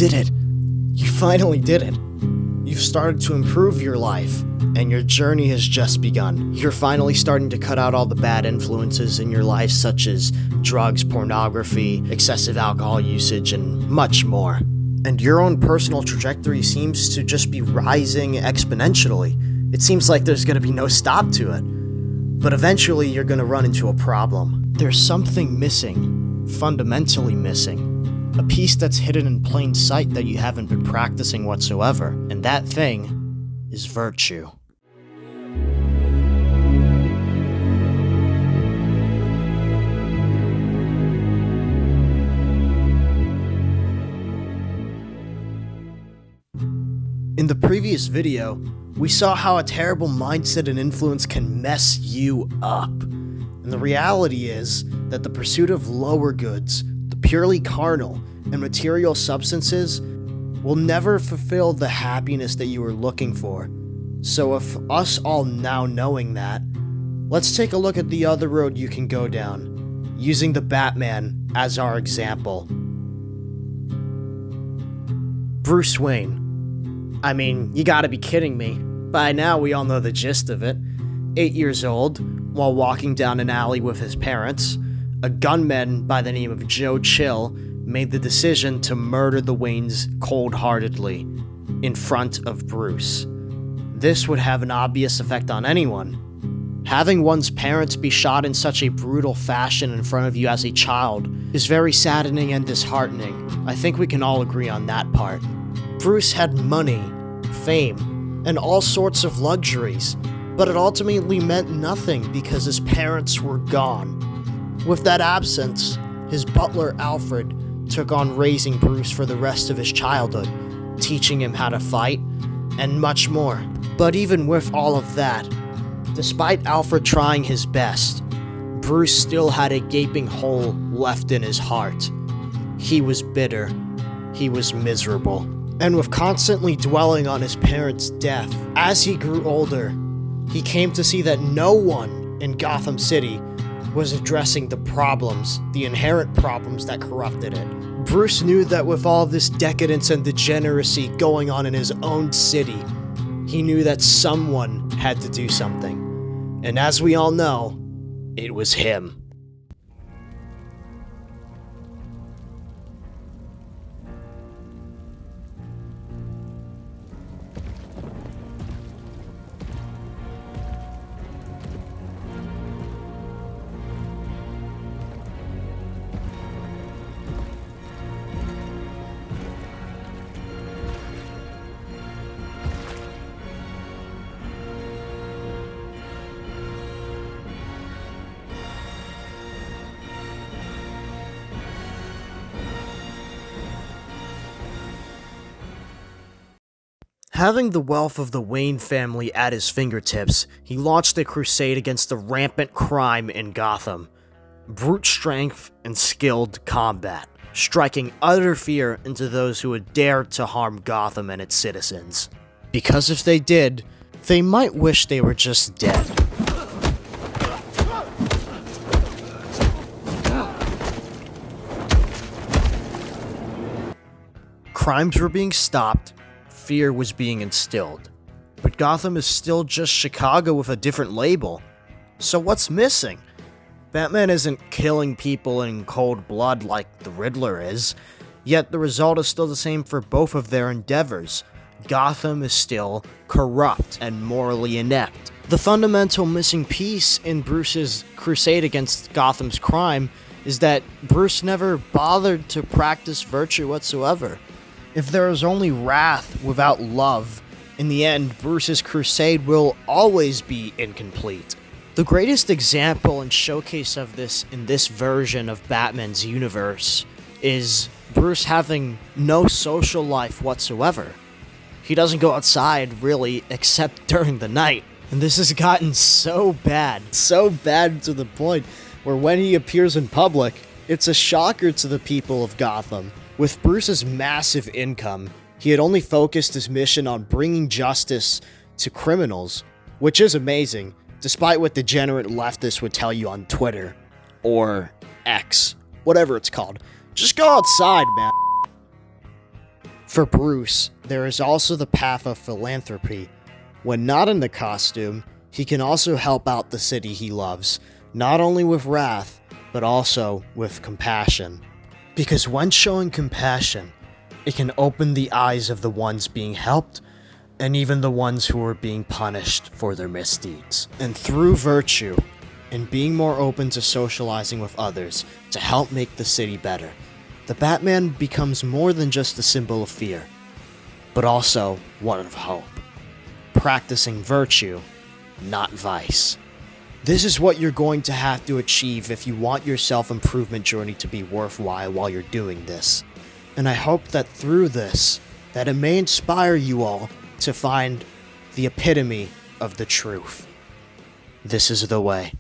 did it. You finally did it. You've started to improve your life, and your journey has just begun. You're finally starting to cut out all the bad influences in your life, such as drugs, pornography, excessive alcohol usage, and much more. And your own personal trajectory seems to just be rising exponentially. It seems like there's gonna be no stop to it. But eventually you're gonna run into a problem. There's something missing, fundamentally missing. A piece that's hidden in plain sight that you haven't been practicing whatsoever. And that thing is virtue. In the previous video, we saw how a terrible mindset and influence can mess you up. And the reality is that the pursuit of lower goods, the purely carnal and material substances, will never fulfill the happiness that you were looking for. So if us all now knowing that, let's take a look at the other road you can go down, using the Batman as our example. Bruce Wayne. I mean, you gotta be kidding me. By now we all know the gist of it. 8 years old, while walking down an alley with his parents, a gunman by the name of Joe Chill made the decision to murder the Waynes cold-heartedly in front of Bruce. This would have an obvious effect on anyone. Having one's parents be shot in such a brutal fashion in front of you as a child is very saddening and disheartening. I think we can all agree on that part. Bruce had money, fame, and all sorts of luxuries, but it ultimately meant nothing because his parents were gone. With that absence, his butler Alfred took on raising Bruce for the rest of his childhood, teaching him how to fight, and much more. But even with all of that, despite Alfred trying his best, Bruce still had a gaping hole left in his heart. He was bitter. He was miserable. And with constantly dwelling on his parents' death, as he grew older, he came to see that no one in Gotham City was addressing the problems, the inherent problems that corrupted it. Bruce knew that with all this decadence and degeneracy going on in his own city, he knew that someone had to do something. And as we all know, it was him. Having the wealth of the Wayne family at his fingertips, he launched a crusade against the rampant crime in Gotham. Brute strength and skilled combat, striking utter fear into those who would dare to harm Gotham and its citizens. Because if they did, they might wish they were just dead. Crimes were being stopped, fear was being instilled. But Gotham is still just Chicago with a different label. So what's missing? Batman isn't killing people in cold blood like the Riddler is, yet the result is still the same for both of their endeavors. Gotham is still corrupt and morally inept. The fundamental missing piece in Bruce's crusade against Gotham's crime is that Bruce never bothered to practice virtue whatsoever. If there is only wrath without love, in the end, Bruce's crusade will always be incomplete. The greatest example and showcase of this in this version of Batman's universe is Bruce having no social life whatsoever. He doesn't go outside, really, except during the night. And this has gotten so bad to the point where when he appears in public, it's a shocker to the people of Gotham. With Bruce's massive income, he had only focused his mission on bringing justice to criminals, which is amazing, despite what degenerate leftists would tell you on Twitter, or X, whatever it's called. Just go outside, man. For Bruce, there is also the path of philanthropy. When not in the costume, he can also help out the city he loves, not only with wrath, but also with compassion. Because when showing compassion, it can open the eyes of the ones being helped, and even the ones who are being punished for their misdeeds. And through virtue, and being more open to socializing with others to help make the city better, the Batman becomes more than just a symbol of fear, but also one of hope. Practicing virtue, not vice. This is what you're going to have to achieve if you want your self-improvement journey to be worthwhile while you're doing this. And I hope that through this, that it may inspire you all to find the epitome of the truth. This is the way.